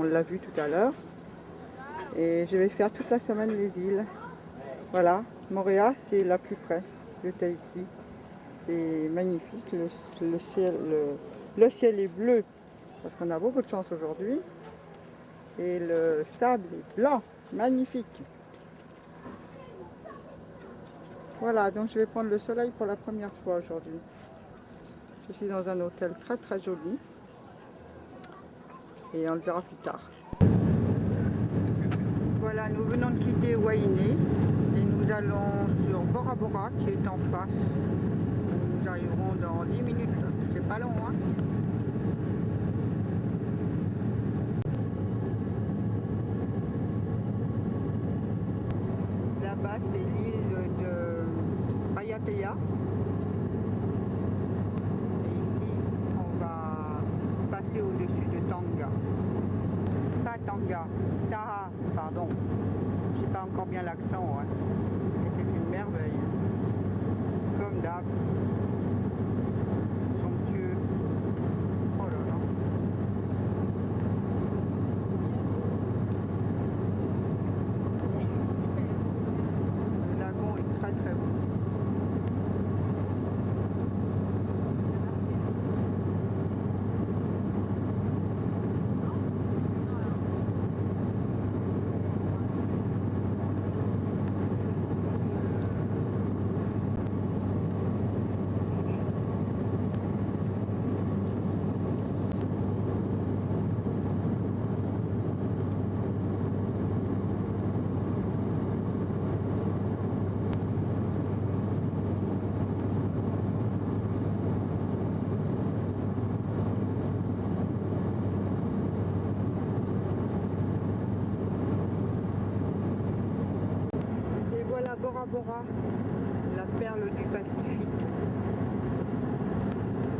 l'a vu tout à l'heure. Et je vais faire toute la semaine les îles. Voilà, Moorea c'est la plus près de Tahiti. C'est magnifique, le ciel est bleu parce qu'on a beaucoup de chance aujourd'hui. Et le sable est blanc, magnifique. Voilà, donc je vais prendre le soleil pour la première fois aujourd'hui. Je suis dans un hôtel très très joli. Et on le verra plus tard. Voilà, nous venons de quitter Wainé et nous allons sur Bora Bora qui est en face. Nous arriverons dans 10 minutes, c'est pas long hein. Là-bas c'est l'île de Payapeya. Et ici on va passer au-dessus de Tanga. Pas Tanga, Taha, pardon. Je sais pas encore bien l'accent, hein. Mais c'est une merveille. Comme d'hab. C'est somptueux. Oh là là. Le lagon est très très beau. Bora Bora, la perle du Pacifique.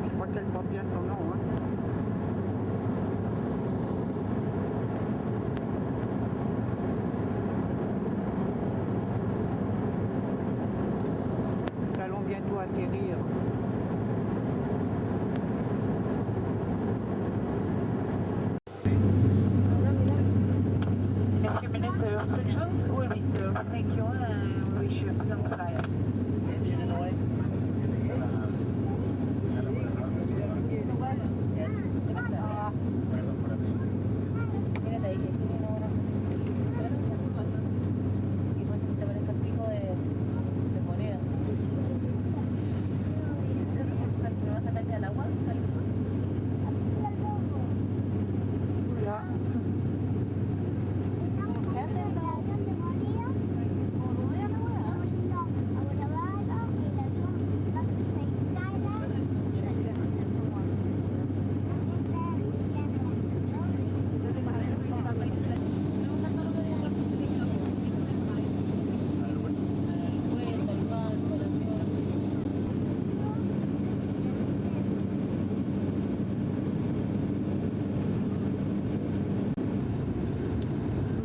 Je crois qu'elle porte bien son nom. Hein. Nous allons bientôt atterrir.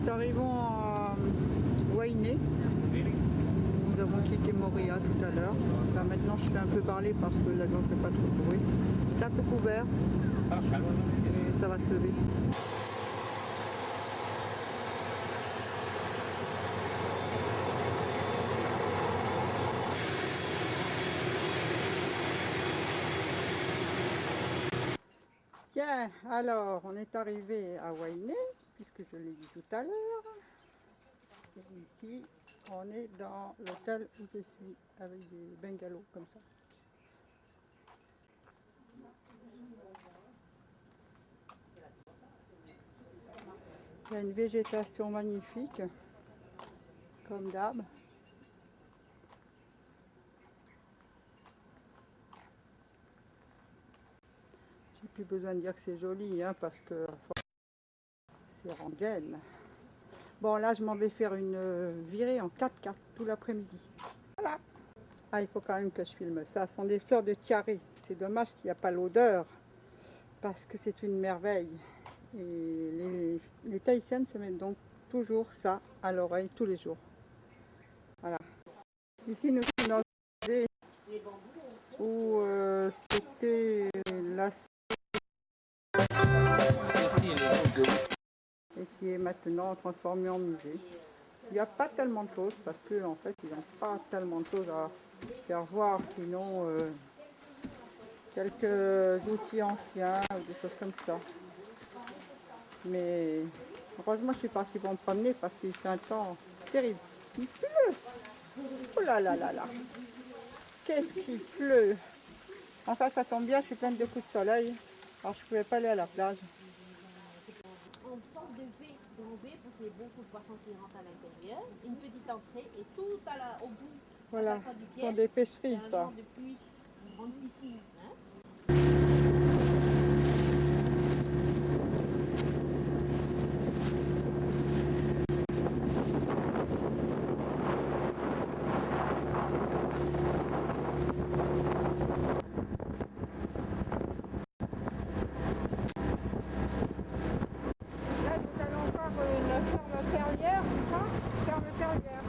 Nous arrivons à Wainé. Nous avons quitté Moorea tout à l'heure. Là, maintenant je fais un peu parler parce que l'avion ne fait pas trop de bruit. C'est un peu couvert et ça va se lever. Bien, alors on est arrivé à Wainé, puisque je l'ai dit tout à l'heure. Et ici, on est dans l'hôtel où je suis, avec des bungalows comme ça. Il y a une végétation magnifique, comme d'hab. J'ai plus besoin de dire que c'est joli, hein, parce que c'est rengaine. Bon, là, je m'en vais faire une virée en 4x4 tout l'après-midi. Voilà. Ah, il faut quand même que je filme ça. Ce sont des fleurs de tiare. C'est dommage qu'il n'y a pas l'odeur, parce que c'est une merveille. Et les Tahitiennes se mettent donc toujours ça à l'oreille tous les jours. Voilà. Ici, nous sommes dans des où c'était la et qui est maintenant transformé en musée. Il n'y a pas tellement de choses parce qu'en fait ils n'ont pas tellement de choses à faire voir, sinon quelques outils anciens ou des choses comme ça. Mais heureusement je suis partie pour me promener parce qu'il fait un temps terrible. Il pleut. Oh là là là là. Qu'est-ce qu'il pleut. Enfin ça tombe bien, je suis pleine de coups de soleil. Alors je ne pouvais pas aller à la plage. En forme de V, pour qu'il y ait beaucoup de poissons qui rentrent à l'intérieur. Une petite entrée et tout au bout. Voilà, À chaque fois du ce sont piège, des pêcheries c'est un ça. genre de pluie, une grande piscine. Hein. Là nous allons voir une ferme perlière, c'est ça? Ferme perlière.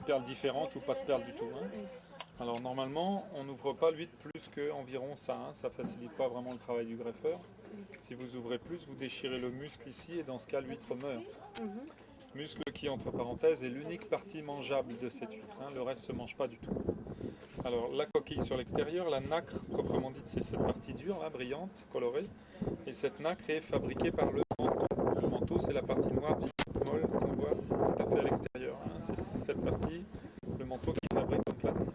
Perles différentes ou pas de perles du tout. Hein. Alors normalement, on n'ouvre pas l'huître plus qu'environ ça. Hein. Ça ne facilite pas vraiment le travail du greffeur. Si vous ouvrez plus, vous déchirez le muscle ici et dans ce cas, l'huître meurt. Muscle qui, entre parenthèses, est l'unique partie mangeable de cette huître. Hein. Le reste ne se mange pas du tout. Alors la coquille sur l'extérieur, la nacre proprement dite, c'est cette partie dure, là, brillante, colorée. Et cette nacre est fabriquée par le manteau. Le manteau, c'est la partie noire, molle, qu'on voit tout à fait à l'extérieur. Hein. C'est cette partie, le manteau qui fabrique donc la nacre.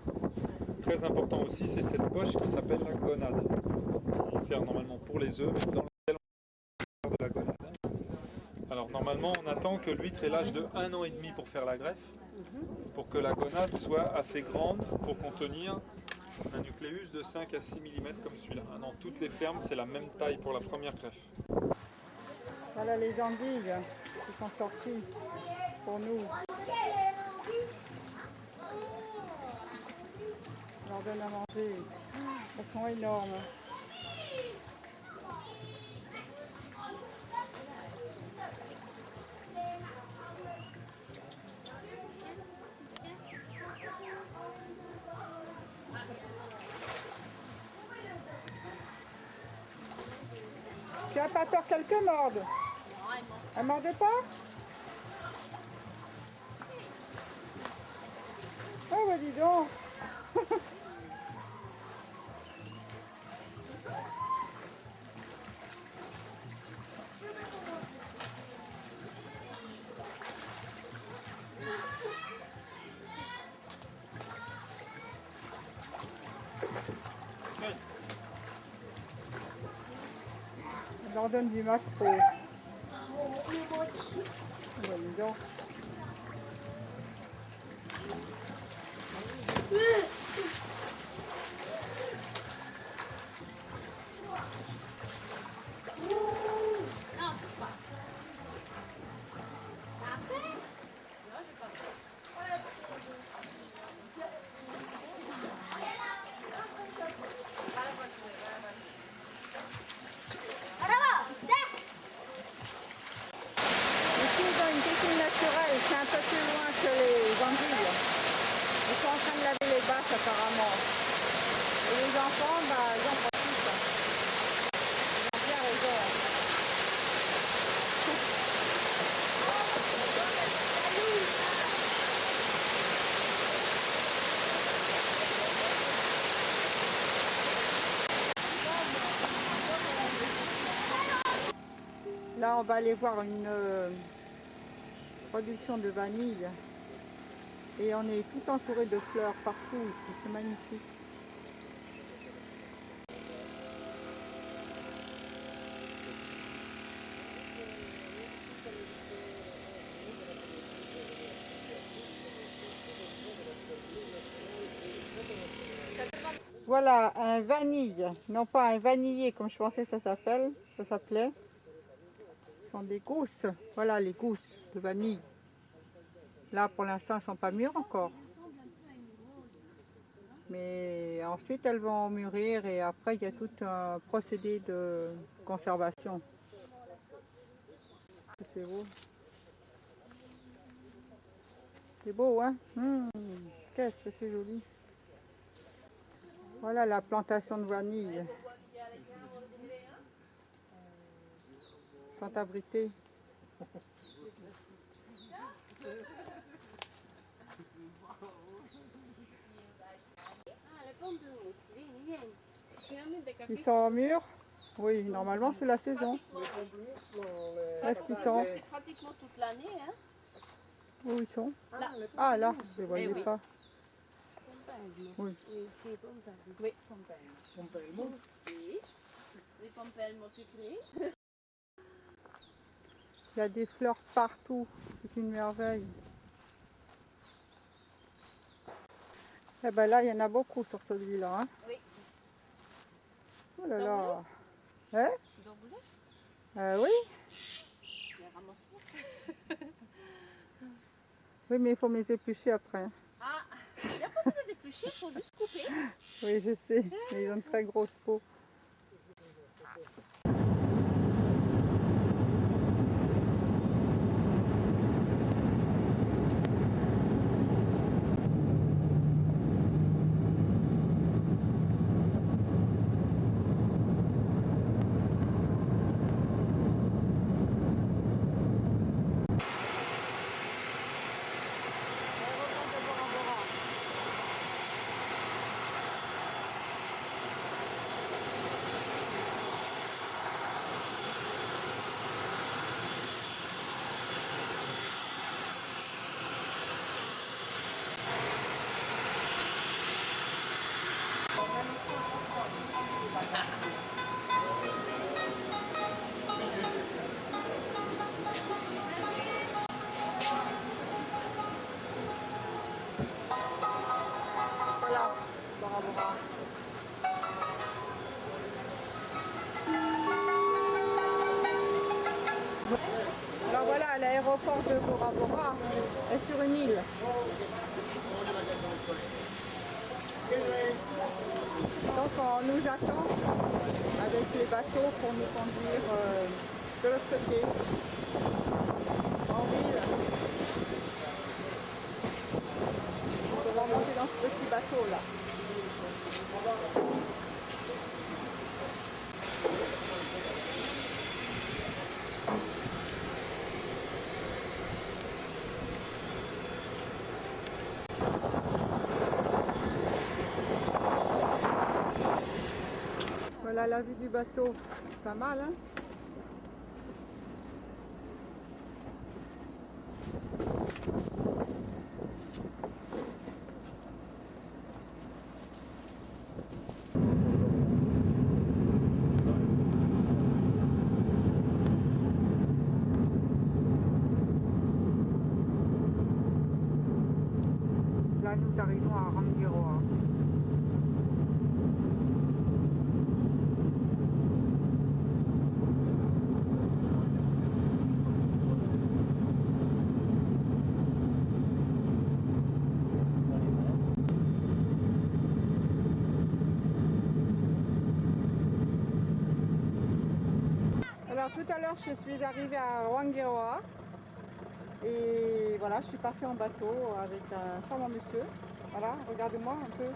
Très important aussi, c'est cette poche qui s'appelle la gonade, qui sert normalement pour les œufs, mais dans laquelle on fait de la gonade. Alors normalement, on attend que l'huître ait l'âge de 1 an et demi pour faire la greffe, pour que la gonade soit assez grande pour contenir un nucléus de 5 à 6 mm comme celui-là. Dans toutes les fermes, c'est la même taille pour la première greffe. Voilà les anguilles qui sont sorties pour nous. On leur donne à manger. Elles sont énormes. Tu as pas peur qu'elles te mordent? Elles ne mordent pas? Oh bah dis donc. On leur donne du maquereau. Oh bah dis donc. Non, touche pas. Après, Ici, ils ont une piscine naturelle, c'est un peu plus loin que les anguilles. Ils sont en train de laver les basses apparemment. Et les enfants, bah, ils en profitent. Ils ont bien raison. Là, on va aller voir une production de vanille. Et on est tout entouré de fleurs partout ici, c'est magnifique. Voilà, un vanille, non pas un vanillé comme je pensais que ça s'appelait. Ce sont des gousses, voilà les gousses de vanille. Là pour l'instant elles ne sont pas mûres encore. Mais ensuite elles vont mûrir et après il y a tout un procédé de conservation. C'est beau. C'est beau hein. Qu'est-ce que c'est joli. Voilà la plantation de vanille. sont abrités. Ils sont en mur? Oui, normalement c'est la saison. Où est-ce qu'ils sont? C'est pratiquement toute l'année. Hein. Où ils sont? Là. Ah là, je ne les voyais oui. pas. Oui. Oui. Oui. Les pompelmes sucrées. Il y a des fleurs partout, c'est une merveille. Eh ben là, il y en a beaucoup sur celui-là. Hein. Oui. Oh là là. Hein? Vous en voulez? Oui. Je vais ramasser. Oui, mais il faut me les éplucher après. Hein. Ah, il n'y a pas besoin d'éplucher, il faut juste couper. Oui, je sais, mais ils ont une très grosse peau. Voilà, Bora Bora. Alors voilà, l'aéroport de Bora Bora est sur une île. Donc on nous attend avec les bateaux pour nous conduire de l'autre côté, en ville. On va monter dans ce petit bateau là. Voilà la vue du bateau, pas mal hein. Là nous arrivons à Rangiroa. Alors tout à l'heure je suis arrivée à Rangiroa et voilà, je suis partie en bateau avec un charmant monsieur. Voilà, regardez-moi un peu.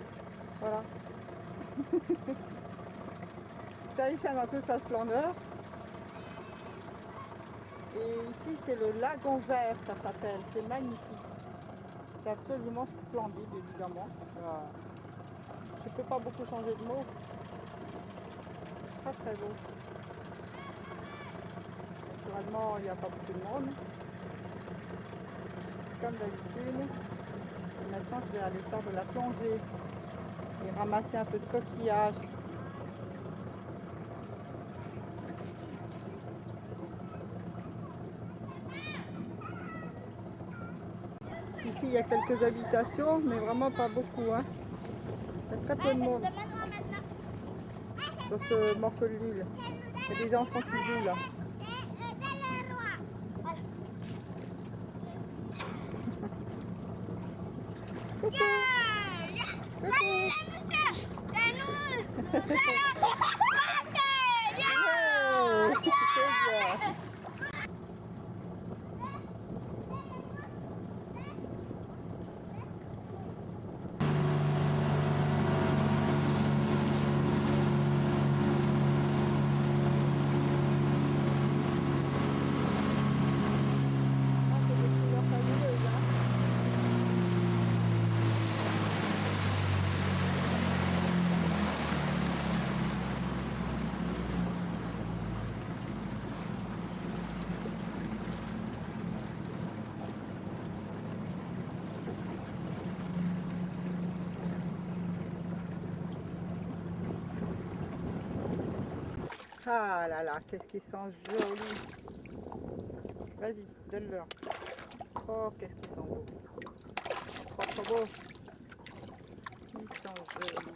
Voilà. Tahitian dans toute sa splendeur. Et ici c'est le lagon vert, ça s'appelle. C'est magnifique. C'est absolument splendide évidemment. Voilà. Je ne peux pas beaucoup changer de mots. Très très beau. Naturellement, il n'y a pas beaucoup de monde. Comme d'habitude. Et maintenant, je vais aller faire de la plongée et ramasser un peu de coquillages. Ici, il y a quelques habitations, mais vraiment pas beaucoup. Hein. Il y a très peu de monde sur ce morceau de l'île. Il y a des enfants qui jouent là. Coucou. Coucou. Ah là là, qu'est-ce qu'ils sont jolis. Vas-y, donne-leur. Oh, qu'est-ce qu'ils sont beaux. Trop beaux. Ils sont jolis.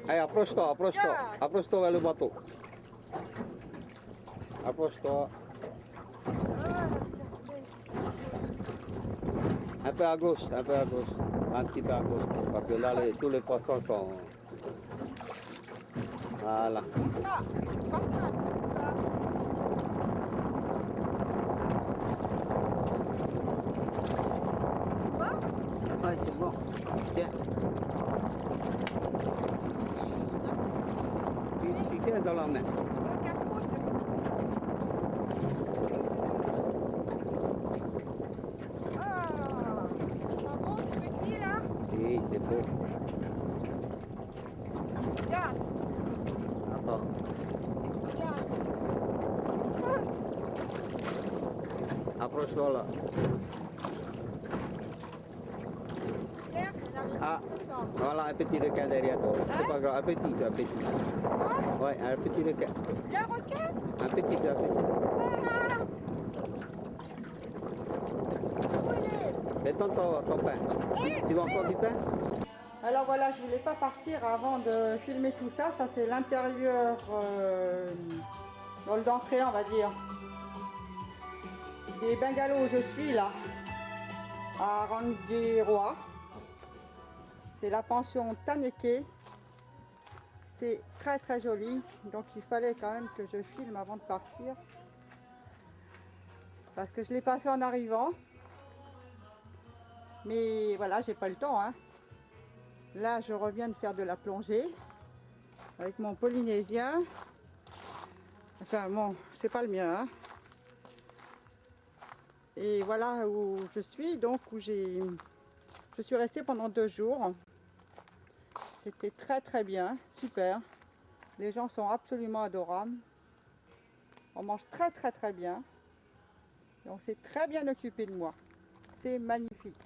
Allez, approche-toi, approche-toi. Approche-toi vers le bateau. Approche-toi. Un peu à gauche, un peu à gauche. Un petit peu à gauche. Parce que là, tous les poissons sont... Voilà. Ouais, c'est bon. Tiens. Tu tiens dans la main. Oui, c'est beau. Attends. Approche-toi là. Ah, voilà un petit requin derrière toi. C'est pas grave, un petit, c'est un petit. Ouais, un petit requin. Un requin? Un petit, c'est un petit. Détends ton pain. Tu veux encore du pain? Alors voilà, je voulais pas partir avant de filmer tout ça. Ça c'est l'intérieur dans l'entrée, on va dire, des bungalows où je suis là, à Rangiroa. C'est la pension Taneke. C'est très très joli. Donc il fallait quand même que je filme avant de partir. Parce que je ne l'ai pas fait en arrivant. Mais voilà, j'ai pas le temps, hein. Là, je reviens de faire de la plongée avec mon polynésien. Enfin, bon, c'est pas le mien, hein. Et voilà où je suis, donc où je suis restée pendant 2 jours. C'était très très bien, super. Les gens sont absolument adorables. On mange très très très bien. Et on s'est très bien occupé de moi. C'est magnifique.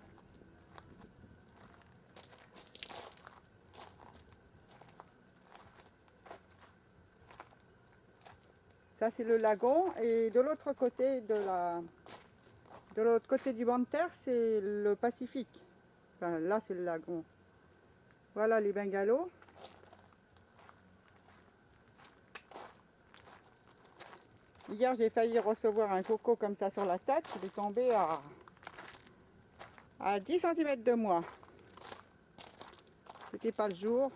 Ça c'est le lagon et de l'autre côté du banc de terre c'est le Pacifique. Enfin là c'est le lagon. Voilà les bungalows. Hier j'ai failli recevoir un coco comme ça sur la tête, il est tombé à 10 cm de moi. C'était pas le jour.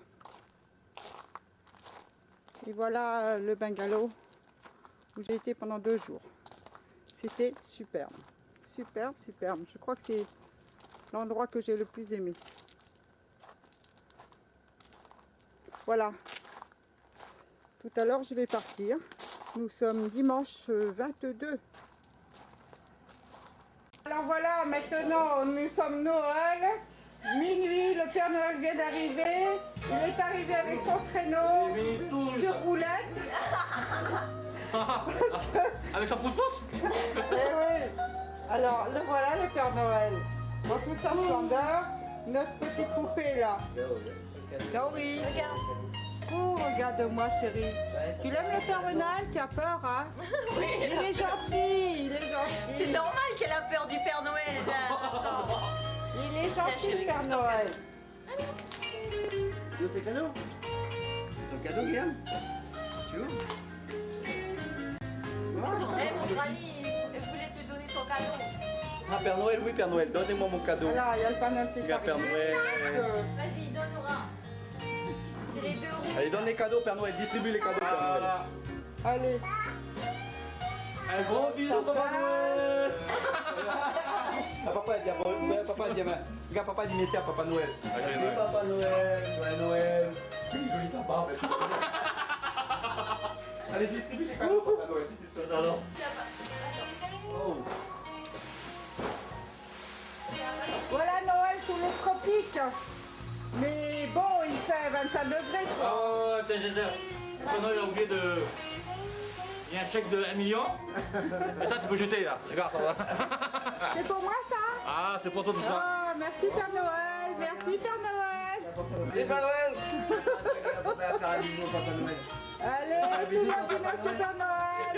Et voilà le bungalow où j'ai été pendant 2 jours. C'était superbe. Superbe, superbe. Je crois que c'est l'endroit que j'ai le plus aimé. Voilà. Tout à l'heure, je vais partir. Nous sommes dimanche 22. Alors voilà, maintenant, nous sommes Noël. Minuit, le Père Noël vient d'arriver. Il est arrivé avec son traîneau sur roulette. Avec son pouce-pouce. Eh oui. Alors, le voilà, le Père Noël. Dans toute sa splendeur, notre petite poupée là. Ah oui. Oh, regarde-moi chérie. Tu l'aimes le Père Noël? Tu as peur, hein? Oui. Il est gentil, il est gentil. C'est normal qu'elle a peur du Père Noël. Il est Tiens, gentil, chérie, Père ton Noël. Tu veux tes cadeaux? Ton cadeau, Guillaume? Tu veux? Eh, mon granny, elle voulait te donner ton cadeau. Ah, Père Noël, oui, Père Noël, donnez-moi mon cadeau. Voilà, il y a le Père Noël qui est Regarde, Père arrivé. Noël. Vas-y, donne-moi. C'est les 2 roues. Allez, donne les cadeaux, Père Noël, distribue les cadeaux, Père Noël. Voilà. Allez. Un gros bisou, Papa Noël. Ah, papa, il dit, papa, il dit, regarde, papa dit merci à Papa Noël. Merci, Papa Noël, Joyeux Noël. Joli papa, en fait. Allez, distribue les cadeaux, Papa Noël. Pardon. Voilà Noël sous les tropiques. romantique. Mais bon, il fait 25 degrés, quoi. Oh, attends, le Père Noël a oublié de... Il y a un chèque de 1 million. Et ça, tu peux jeter, là. Regarde, ça va. C'est pour moi, ça? Ah, c'est pour toi tout ça. Oh, merci Père Noël, merci Père Noël. C'est Père Noël. Papa va faire un bisou au Papa Noël. Allez, tout le monde dit merci Père Noël.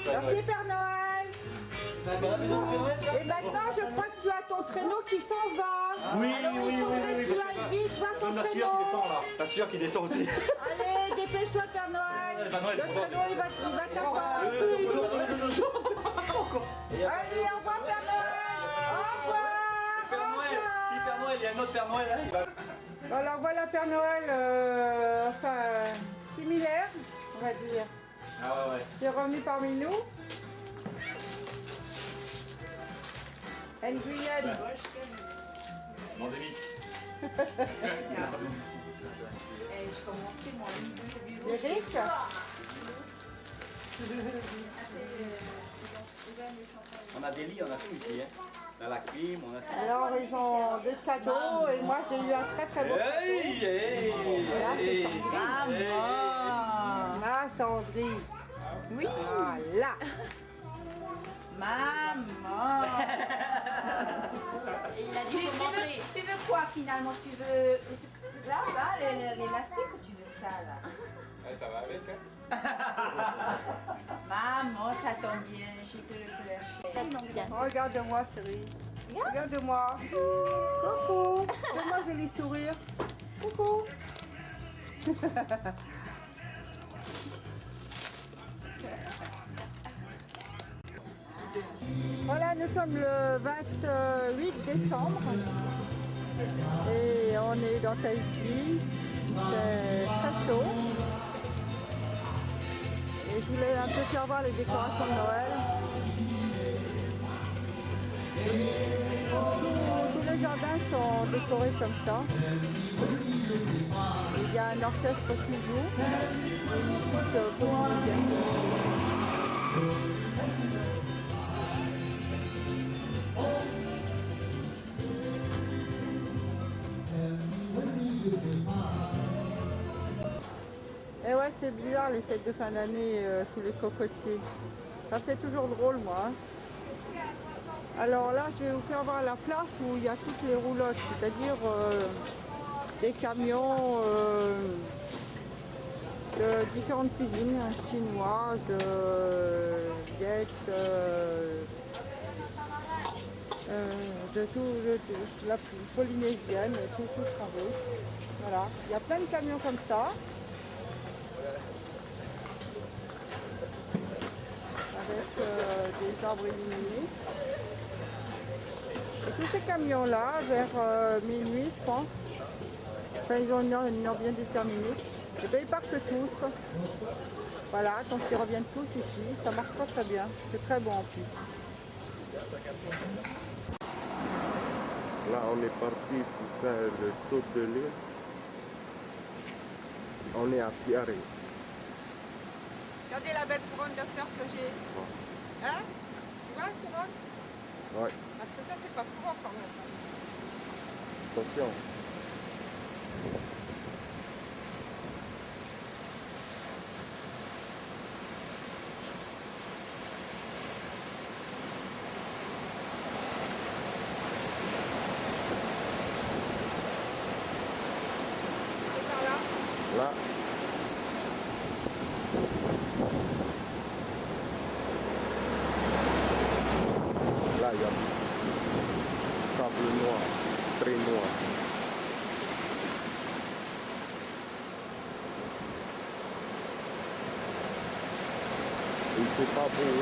Merci Père Noël. Et maintenant, je crois que tu as ton traîneau qui s'en va. Oui, Alors, oui, il faudrait oui, que tu ailles vite voir ton La traîneau. sueur qui descend, là. La sueur qui descend aussi. Allez, dépêche-toi Père Noël. Père Noël, Le traîneau, il va t'attendre. Allez, au revoir Père Noël. Au revoir. Père Noël. Si Père Noël, il y a un autre Père Noël, hein, il va... Alors voilà Père Noël, enfin similaire, on va dire. Ah ouais. Qui est revenu parmi nous. Une Guyane. Endémique. Eric. On a des lits, on a tout ici. Hein. On a la clim, on a tout. Alors ils ont des cadeaux et moi j'ai eu un très très beau Hey, hey, hey, hey. Ah Sandrine. Oui, Voilà. maman. Et il a dit tu veux quoi finalement? Tu veux là, les lacets ou tu veux ça là? Ça va avec, hein. Maman, ça tombe bien, j'ai que le couleur chaud. Regarde-moi chérie. Regarde-moi. Coucou. Donne-moi un joli sourire. Coucou. Voilà, nous sommes le 28 décembre et on est dans Tahiti. C'est très chaud. Et je voulais un peu faire voir les décorations de Noël. Tous les jardins sont décorés comme ça. Il y a un orchestre qui joue. Et une petite quotidienne. Et ouais, c'est bizarre les fêtes de fin d'année sous les cocotiers. Ça fait toujours drôle, moi. Hein. Alors là, je vais vous faire voir la place où il y a toutes les roulottes, c'est-à-dire des camions de différentes cuisines chinoises, viettes, de la polynésienne, tout ce qu'on veut. Voilà, il y a plein de camions comme ça. Avec des arbres illuminés. Et tous ces camions-là, vers minuit, je pense, enfin, ils ont une heure bien déterminée, et bien ils partent tous. Voilà, donc ils reviennent tous ici, ça marche pas très bien, c'est très bon en plus. Là, on est parti pour faire le saut de l'île. On est à Tiare. Regardez la belle couronne de fleurs que j'ai. Hein? Tu vois la couronne? Ouais, Parce que ça, c'est pas courant quand même. attention. C'est par là. Là, là, il y a sable noir, très noir. Il fait pas beau.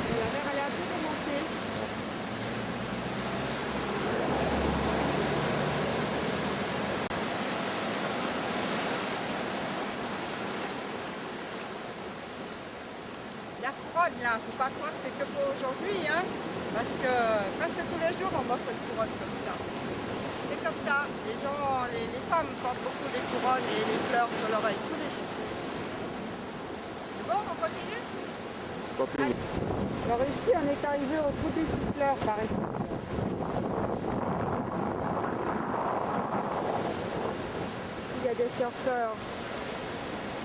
Et la mer, elle est un peu remontée. La couronne, là, faut pas croire que c'est que pour aujourd'hui, hein, parce que presque tous les jours, on m'offre une couronne comme ça. C'est comme ça. Les gens, les femmes portent beaucoup les couronnes et les fleurs sur l'oreille tous les jours. C'est bon, on continue? Continue. Alors ici, on est arrivé au bout du souffleur, par exemple. surfeurs.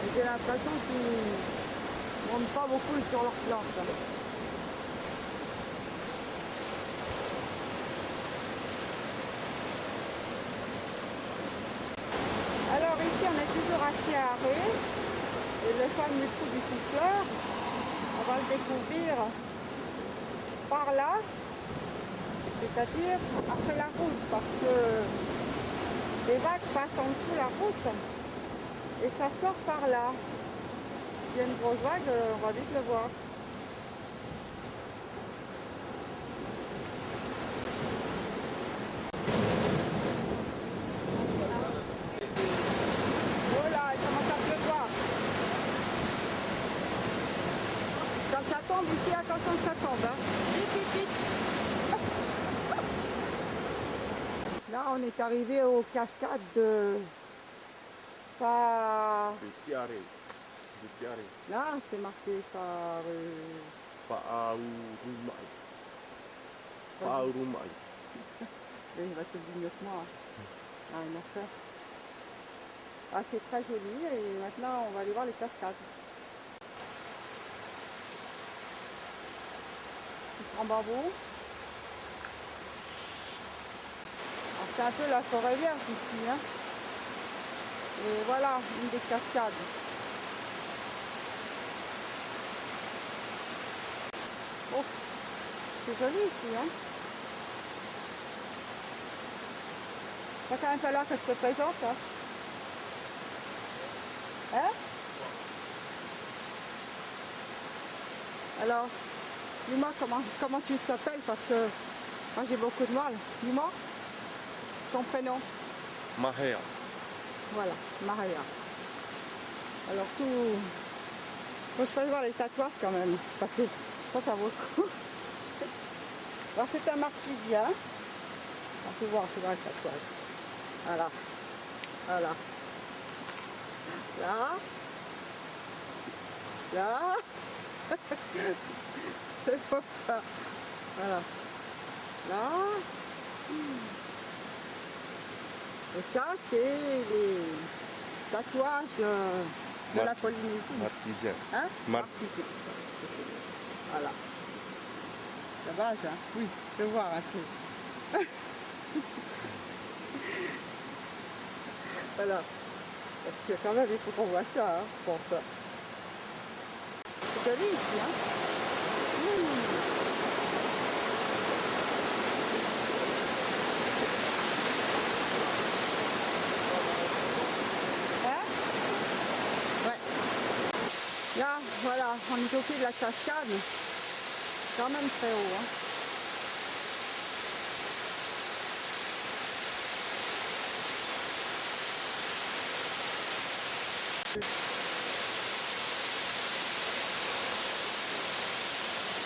Et j'ai l'impression qu'ils ne montent pas beaucoup sur leurs plantes. Alors ici on est toujours assez arrêt et le fameux trou du souffleur, on va le découvrir par là, c'est-à-dire après la route, parce que les vagues passent en dessous la route et ça sort par là. S'il y a une grosse vague, on va vite le voir. Voilà, il commence à pleuvoir. Quand ça tombe ici, attention que ça tombe. Hein. Vite, vite, vite. Là, on est arrivé aux cascades de Là, c'est marqué par... Il va te le dire mieux que moi. Ah, une affaire. Ah, c'est très joli et maintenant, on va aller voir les cascades. En bambou. C'est un peu la forêt verte ici, hein. Et voilà, une des cascades. Oh, c'est joli ici, hein. Il va quand même falloir que je te présente, hein. Hein? Alors, dis-moi comment tu t'appelles parce que moi j'ai beaucoup de mal. Dis-moi ton prénom. Mahea. Voilà, Maria. Alors tout... Faut que je fasse voir les tatouages quand même, parce que ça vaut le coup. Alors c'est un marquisien. On peut voir le tatouage. Voilà. Voilà. Là. Là. C'est pas ça. Voilà. Là. Et ça, c'est les tatouages de la Polynésie. Marquisien. Hein? Marquisien. Voilà. Dommage, hein? Oui, je peux voir un peu. Voilà. Parce que quand même, il faut qu'on voit ça, hein, pour ça. C'est joli ici, hein? Là, voilà, on est au pied de la cascade, quand même très haut. Hein.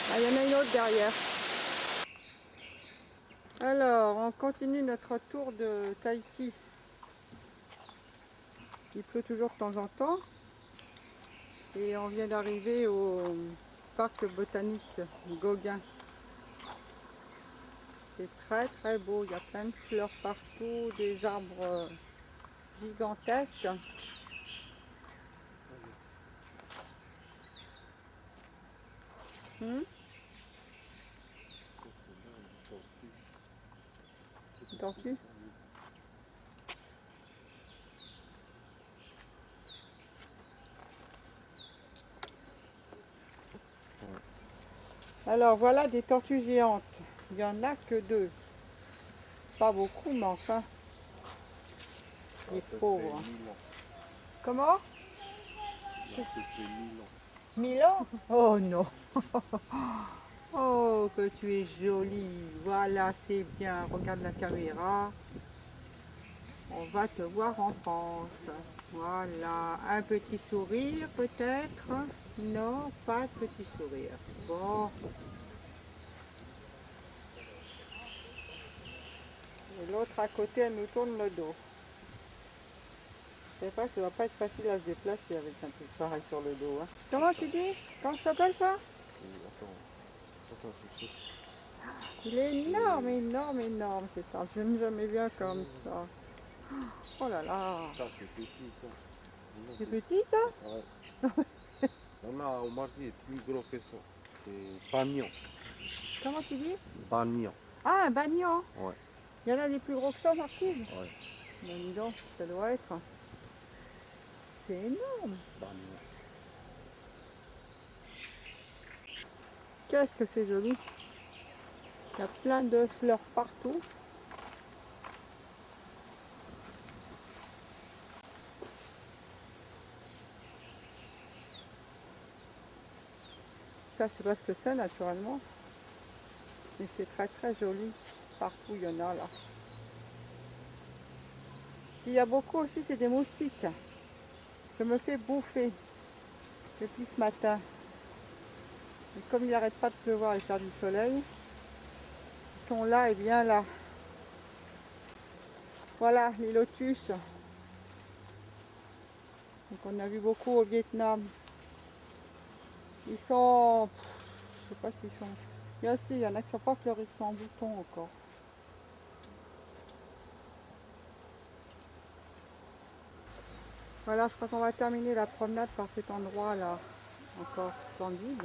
Ah, il y en a une autre derrière. Alors, on continue notre tour de Tahiti. Il pleut toujours de temps en temps. Et on vient d'arriver au parc botanique Gauguin. C'est très très beau, il y a plein de fleurs partout, des arbres gigantesques. Tortue. Alors voilà des tortues géantes. Il n'y en a que 2. Pas beaucoup, mais enfin. Les pauvres. Comment? 1000 ans? Oh non. Oh, que tu es jolie. Voilà, c'est bien. Regarde la caméra. On va te voir en France. Voilà. Un petit sourire peut-être? Non, pas de petit sourire. Bon. Et l'autre à côté, elle nous tourne le dos. Je sais pas, ça va pas être facile à se déplacer avec un truc pareil sur le dos. Hein. Comment tu dis? Comment ça s'appelle ça? Il est énorme, énorme, énorme cet arbre. Je n'ai jamais vu un comme ça. Oh là là. Ça, c'est petit, ça. C'est petit ça? Ouais. On a remarqué plus gros que ça. C'est bagnon. Comment tu dis? Bagnon. Ah, un bagnon. Ouais. Il y en a des plus gros que ça, Martine? Ouais. Ben dis donc, ça doit être. C'est énorme. Bagnon. Qu'est-ce que c'est joli. Il y a plein de fleurs partout. Ça, je sais pas ce que c'est naturellement. Mais c'est très très joli. Partout, il y en a là. Il y a beaucoup aussi, c'est des moustiques. Je me fais bouffer depuis ce matin. Et comme il n'arrête pas de pleuvoir et faire du soleil, ils sont là et bien là. Voilà, les lotus. Donc on a vu beaucoup au Vietnam. Ils sont... je sais pas s'ils sont... il y en a qui ne sont pas fleuris, qui sont en bouton encore. Voilà, je crois qu'on va terminer la promenade par cet endroit là, encore splendide.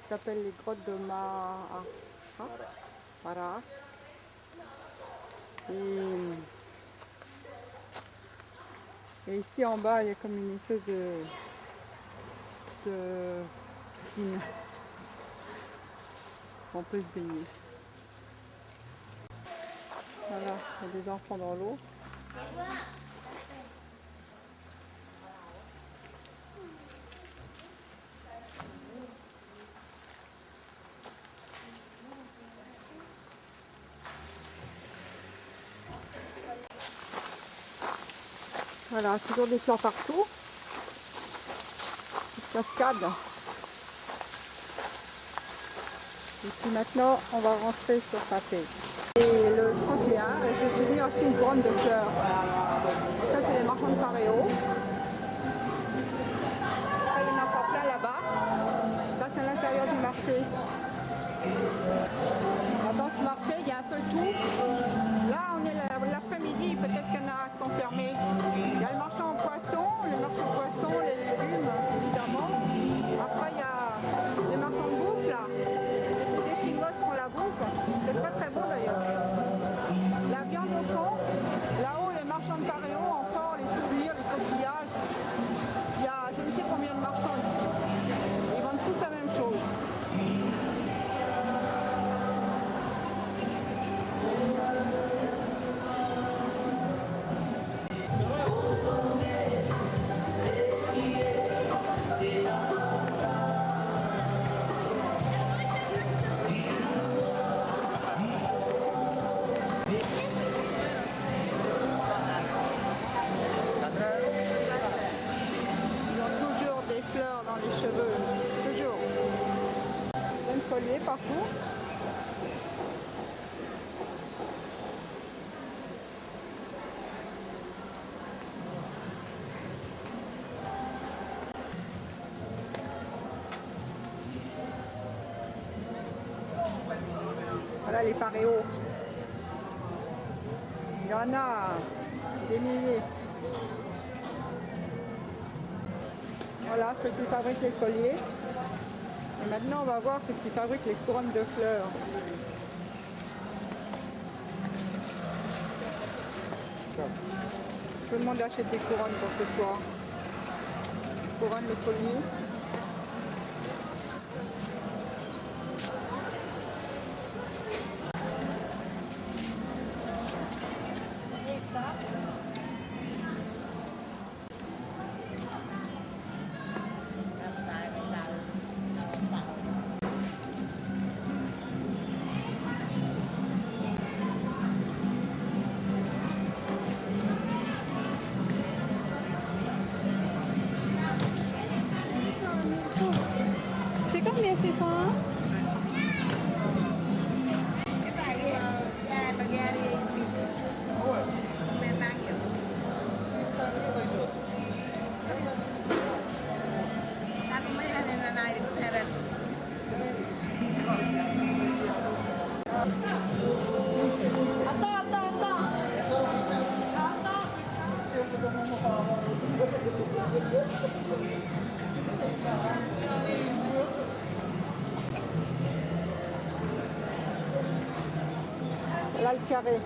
Ça s'appelle les grottes de Mara. Et ici en bas, il y a comme une espèce de piscine. On peut se baigner. Voilà, il y a des enfants dans l'eau. Voilà, toujours des fleurs partout. Des cascades. Et puis maintenant, on va rentrer sur Taipei. Et le 31, je suis venue acheter une couronne de fleurs. Ça, c'est les marchands de Pareo. Il y en a encore plein là-bas. Là, c'est à l'intérieur du marché. Dans ce marché, il y a un peu tout. Là, on est l'après-midi, peut-être qu'il y en a qui sont fermés. Il y a le marché en poisson, les légumes, évidemment. Après, il y a les marchands de bouffe, là. Les Chinois qui font la bouffe. C'est pas très bon, d'ailleurs. La viande au fond. Là-haut, les marchands de Pareo, encore, les souvenirs, les coquillages. Il y a je ne sais combien de marchands ici. Ils vendent tous la même chose. Partout. Voilà les paréos. Il y en a des milliers. Voilà ceux qui fabriquent les colliers. Et maintenant, on va voir ceux qui fabriquent les couronnes de fleurs. Tout le monde achète des couronnes pour ce soir. Les couronnes, les colliers. Voilà le carré.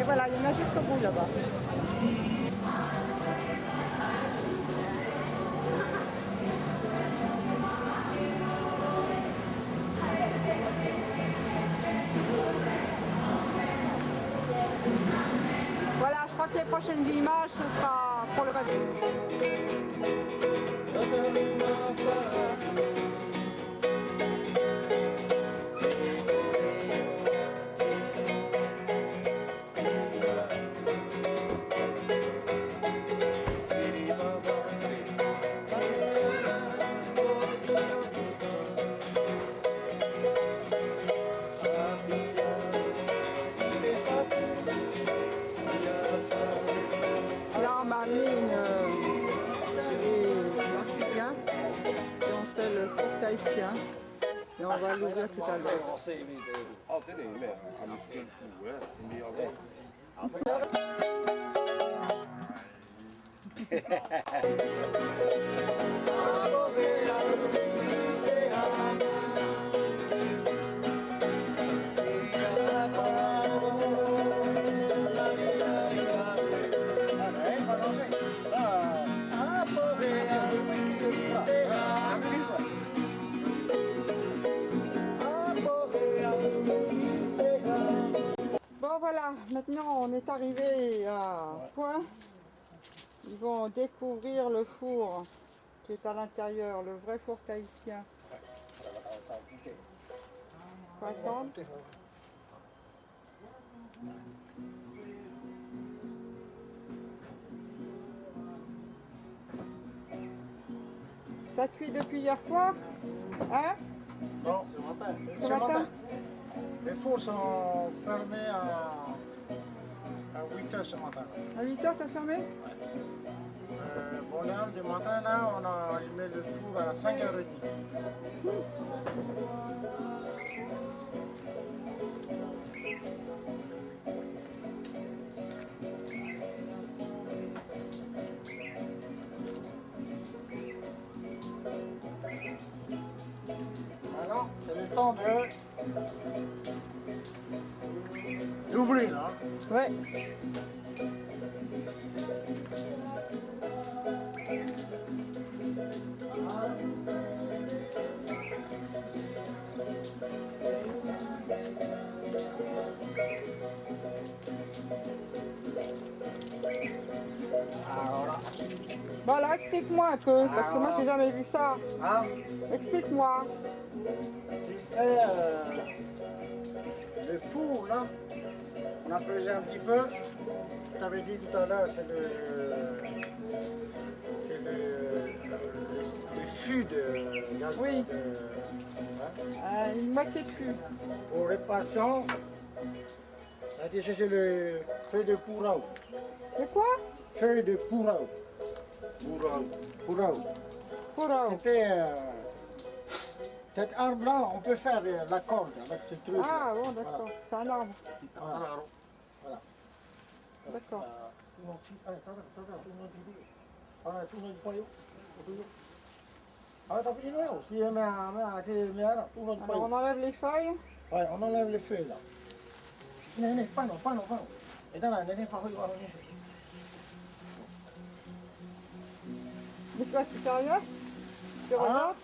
Et voilà, il y en a jusqu'au bout là-bas. Voilà, je crois que les prochaines images, ce sera pour le rêve. Là, on m'a amené des Martiniens qui ont fait le four tahitien. Et on va l'ouvrir tout à l'heure. Bon voilà, maintenant on est arrivé à un point. Ils vont découvrir le four qui est à l'intérieur, le vrai four tahitien. Faut attendre. Ça cuit depuis hier soir? Hein? Non, ce matin. Ce matin? Les fours sont fermés à 8 h ce matin. À 8 h, t'as fermé? Bon, là, du matin, là, on a allumé le four à 5h30. Alors, c'est le temps d'ouvrir, là. Ouais. Bon alors explique-moi un peu, parce que moi j'ai jamais vu ça. Hein? Explique-moi. Tu sais, le four, là, on a pesé un petit peu. Je t'avais dit tout à l'heure, c'est le fût de gaz. Oui. Hein? Une moitié de fût. Pour réparation, c'est le feu de Pourao. C'est quoi? Feu de Pourao. Pourao. Pourao. C'était cet arbre-là, on peut faire la corde avec ce truc. Ah bon, d'accord. C'est un arbre. Voilà. D'accord. Alors on enlève les feuilles. Ouais, on enlève les feuilles là. Pas non. Et dans la Mais toi, tu fais rien? Tu regardes?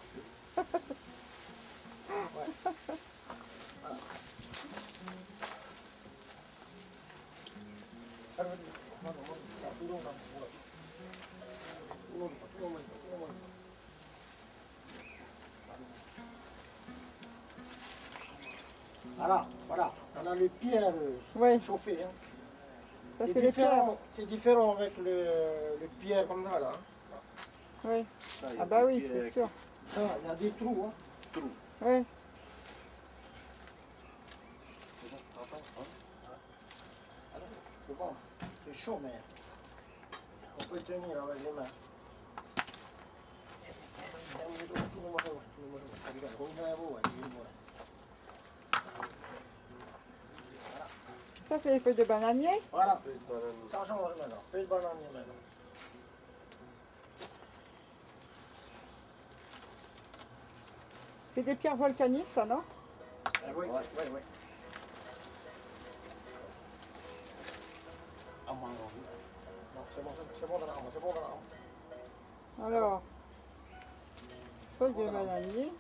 Voilà, on a les pierres Oui. chauffées. Hein. Ça c'est les pierres. C'est différent avec le pierre comme ça là. Hein. Oui. Ah bah oui, c'est sûr. Ça, il y a des trous. Hein. Oui. C'est bon, c'est chaud mais on peut tenir avec les mains. Ça, c'est les feuilles de bananier. Voilà. Ça change maintenant. Feuilles de bananier maintenant. C'est des pierres volcaniques, ça, non? Oui, oui, oui. Non, c'est bon dans l'arbre, c'est bon dans l'arbre. Alors, feuilles de bananier.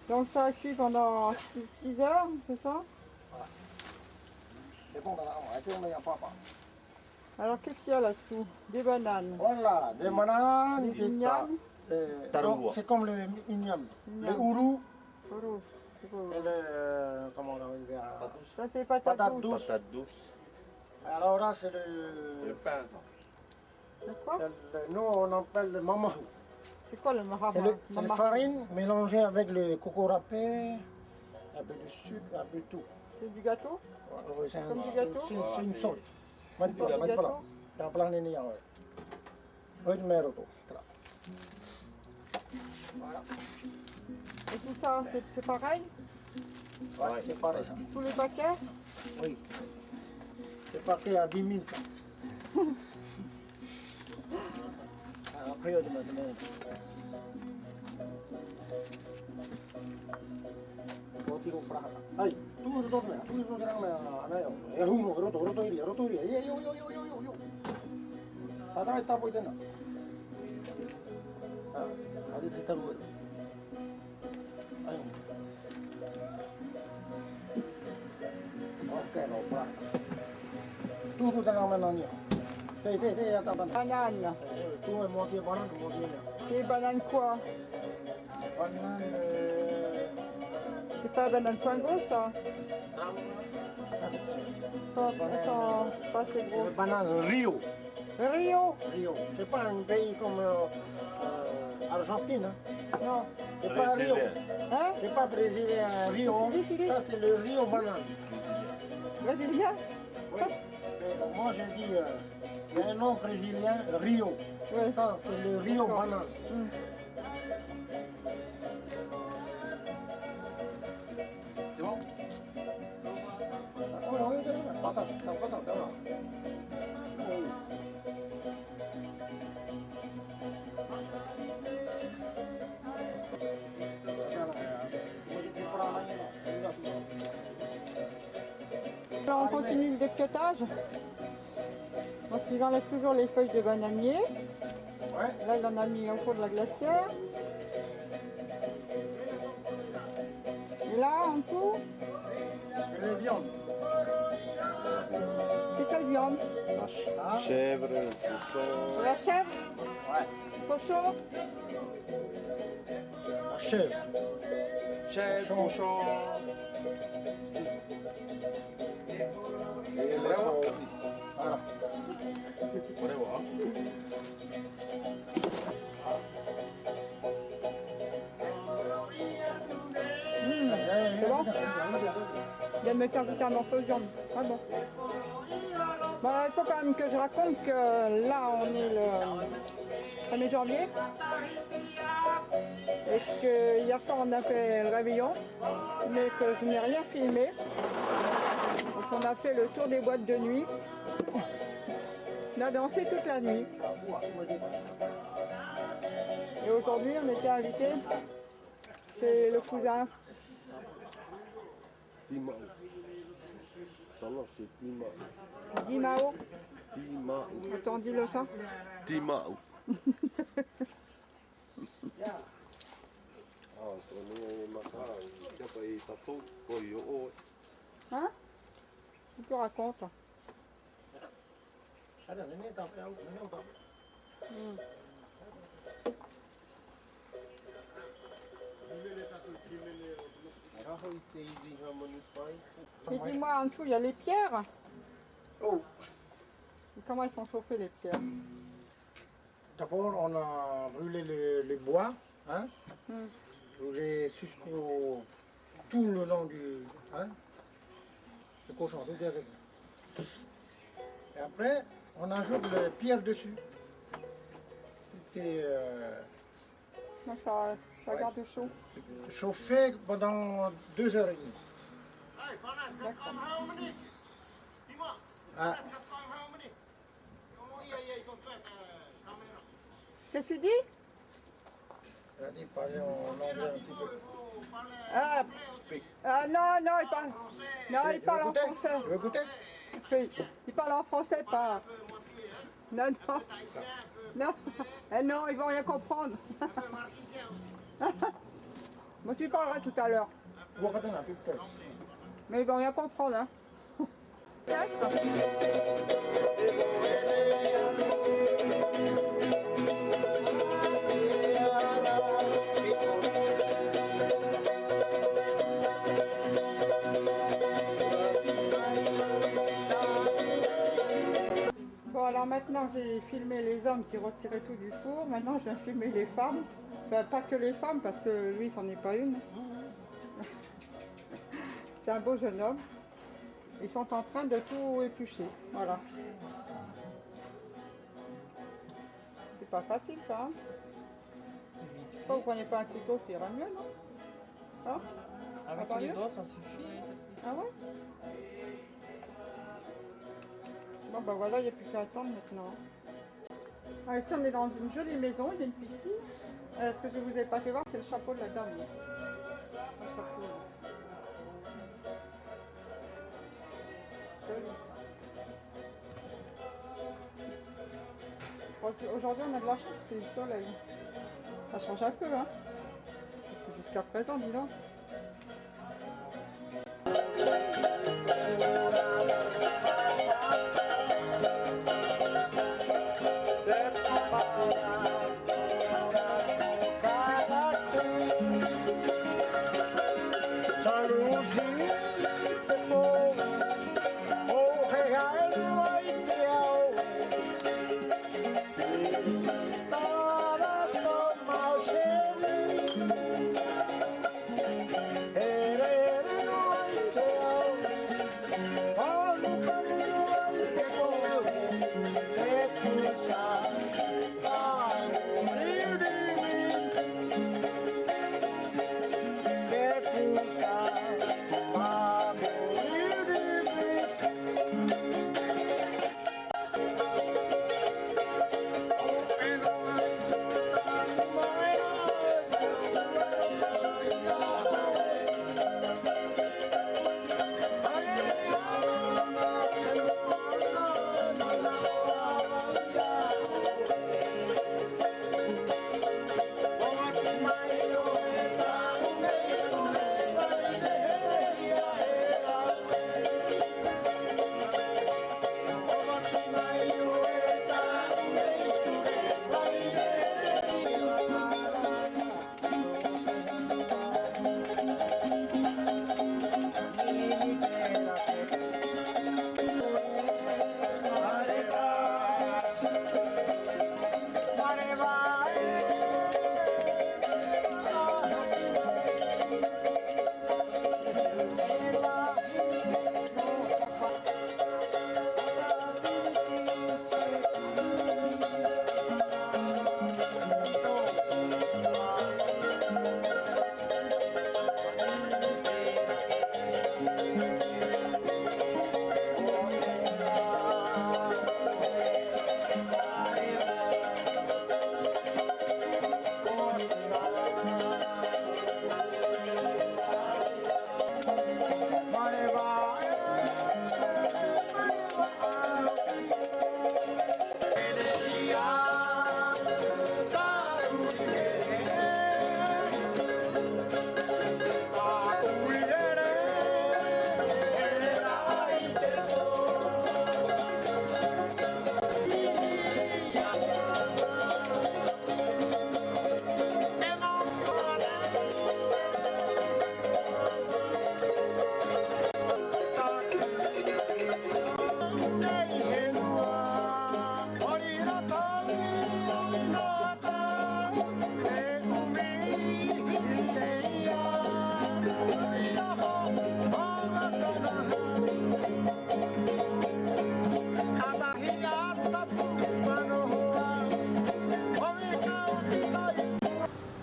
Donc ça cuit pendant 6 heures, c'est ça? C'est bon dans l'arbre, arrêtez, on n'y a pas. Alors qu'est-ce qu'il y a là-dessous? Des bananes. Voilà, des bananes, Des ignames. non, c'est comme le igname. Le ourou Oh, c'est beau. et le... comment on va dire? Ça, c'est patates Patate douces. douce. Alors là, c'est le... C'est quoi? Nous, on appelle le mamahou. C'est quoi le mahama? C'est la farine mélangée avec le coco râpé, un peu de sucre, un peu de tout. C'est du gâteau? Oui, c'est Comme du gâteau? C'est une sorte. Comme du gâteau? T'as plein de niais, ouais. Oui, mais roto. Voilà. Et tout ça, c'est pareil? Ouais, c'est pareil ça. Tous les paquets? Oui. C'est paquet à 10 000 ça. Après, il y a des maintenant. Ay, tu roto na yo. E humo roto iria. Yo. Padra está poitena. Ah, adi está luego. Ay. Ok, no pra. Tu tena maintenant. Te ya ta. Bananes. Tu es moitié banane, moitié là. Des bananes quoi? Banane C'est pas banane poingo, ça? Ça, pas c'est c'est gros. le banane Rio. Rio? Rio. C'est pas un pays comme Argentine. Hein? Non. C'est pas Rio. Hein? C'est pas brésilien Rio. C'est différent. Ça, c'est le Rio banane. Brésilien? Oui. Mais moi, j'ai dit, il y a un nom brésilien, Rio. Ouais. Ça, c'est le Rio D'accord. banane. C'est bon? Oui. Patate. Oui. Alors on continue le dépiautage. Donc ils enlèvent toujours les feuilles de bananier. Ouais. Là il en a mis au fond de la glacière. Et là en dessous, Et les viandes. c'est quelle viande? Chèvre, cochon. La chèvre? Ouais. Cochon? La chèvre. Chèvre, cochon. Et le porc aussi. Voilà. C'est bon? Il vient de me faire goûter un morceau de viande. Ah bon. Bon, il faut quand même que je raconte que là on est le 1er janvier et que hier soir on a fait le réveillon mais que je n'ai rien filmé. Donc on a fait le tour des boîtes de nuit. On a dansé toute la nuit. Et aujourd'hui on était invité chez le cousin. Timao. Son nom c'est Timao. Dimao. Timao. Attends, dis-le ça. Timao. Tuonne makaa, siapa ei tatou koi o. Hein? Tu te racontes. Et dis-moi, en dessous, il y a les pierres. Oh. Et comment elles sont chauffées, les pierres? D'abord, on a brûlé le bois, hein, brûlé jusqu'au tout le long du cochon, c'est avec. Et après, on ajoute les pierres dessus. Et, Donc ça garde chaud. chauffé pendant 2 heures et demie. Ah. Qu'est-ce que tu dis? Elle a dit parler en anglais un petit peu. Non, non, il parle, non, il parle en français. Tu veux goûter? Oui, il parle en français, pas... Non, non, non, non, ils vont rien comprendre. Moi, tu parleras tout à l'heure. Mais ils vont rien comprendre, hein. Bon, alors maintenant j'ai filmé les hommes qui retiraient tout du four. Maintenant je viens filmer les femmes. Enfin, pas que les femmes parce que lui c'en est pas une. C'est un beau jeune homme. Ils sont en train de tout éplucher. Voilà. C'est pas facile ça. Hein? Pourquoi vous prenez pas un couteau, ça ira mieux, non? Hein? Avec les doigts, ça suffit. Ah ouais? Bon ben voilà, il n'y a plus qu'à attendre maintenant. Ah, ici on est dans une jolie maison, il y a une piscine. Ce que je ne vous ai pas fait voir, c'est le chapeau de la dame. Le chapeau, là. Joli ça. Bon, aujourd'hui on a de la chance, c'est le soleil. Ça change un peu, hein. Jusqu'à présent, dis donc.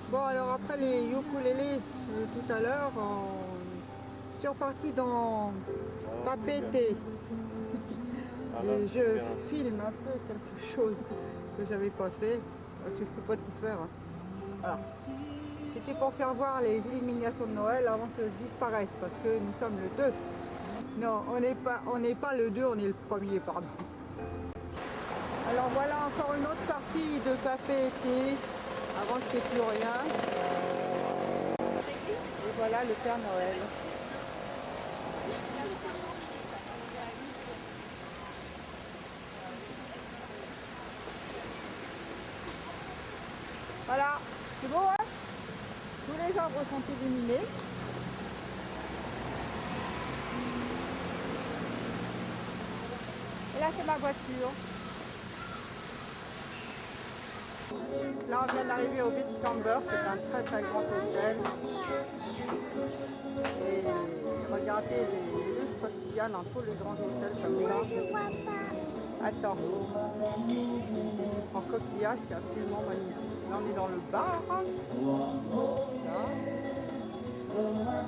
Bon alors après les ukulélés tout à l'heure, suis repartie dans Papété. Et je filme un peu quelque chose que j'avais pas fait, parce que je peux pas tout faire. Hein. Voilà. C'était pour faire voir les illuminations de Noël avant que ça disparaisse, parce que nous sommes le 2. Non, on n'est pas le 2, on est le 1er, pardon. Alors voilà encore une autre partie de Papété, avant qu'il n'y ait plus rien. Et voilà le Père Noël. Voilà, c'est beau, hein? Tous les arbres sont illuminés. Et là, c'est ma voiture. Là, on vient d'arriver au Beach Camber, c'est un très très grand hôtel. Et regardez les lustres qu'il y a dans tous les grands hôtels comme ça. Attends. En coquillage, c'est absolument magnifique. Là, on est dans le bar.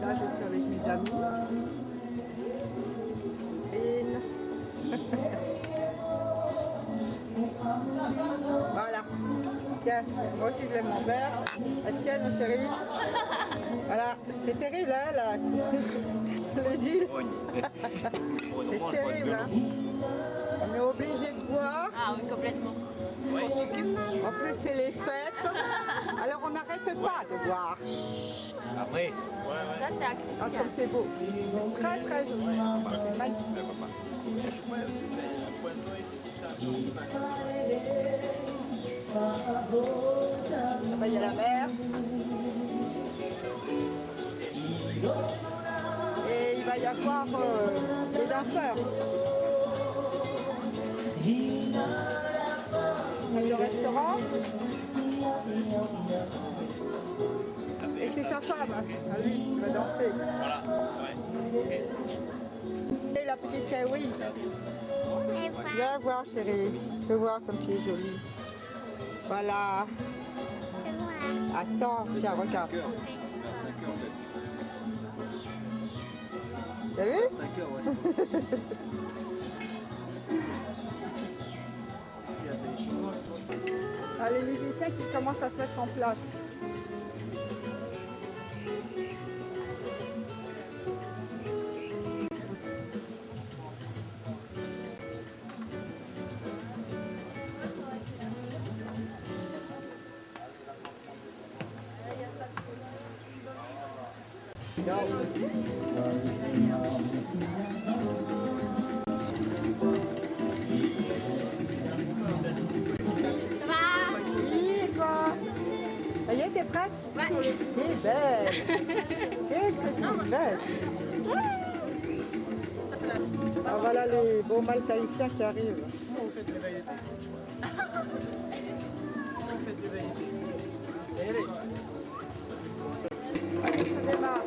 Là, je suis avec mes amis. Voilà. Tiens, moi aussi je l'aime mon verre. Tiens, ma chérie. Voilà, c'est terrible, hein, les îles. C'est terrible, hein. On est obligé de boire. Ah oui, complètement. On s'occupe. En plus, c'est les fêtes. Alors, on n'arrête pas de boire. Après. Ça, c'est à Ah, Christian. comme c'est beau. Très, très joli. C'est magnifique. Là-bas, il y a la mer. Et il va y avoir des danseurs. Il y a le restaurant. Et c'est sa femme, à lui, qui va danser. Et la petite Kawi. Viens voir, chérie. Je veux voir comme tu es jolie. Voilà. Attends, tiens, regarde. T'as vu? 5 heures, ouais. Ah, les musiciens qui commencent à se mettre en place. Ça va? Oui, quoi? Ça y est, t'es prête? Ouais. T'es belle. Qu'est-ce que t'es belle? Ah, voilà les beaux mâles tahitiens qui arrivent. On fait des variétés. On fait des variétés. Allez. Allez, ça démarre.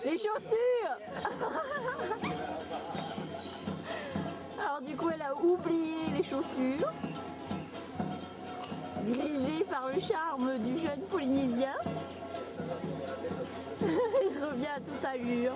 Les chaussures. Alors du coup, elle a oublié les chaussures, grisée par le charme du jeune Polynésien. Il revient à toute allure.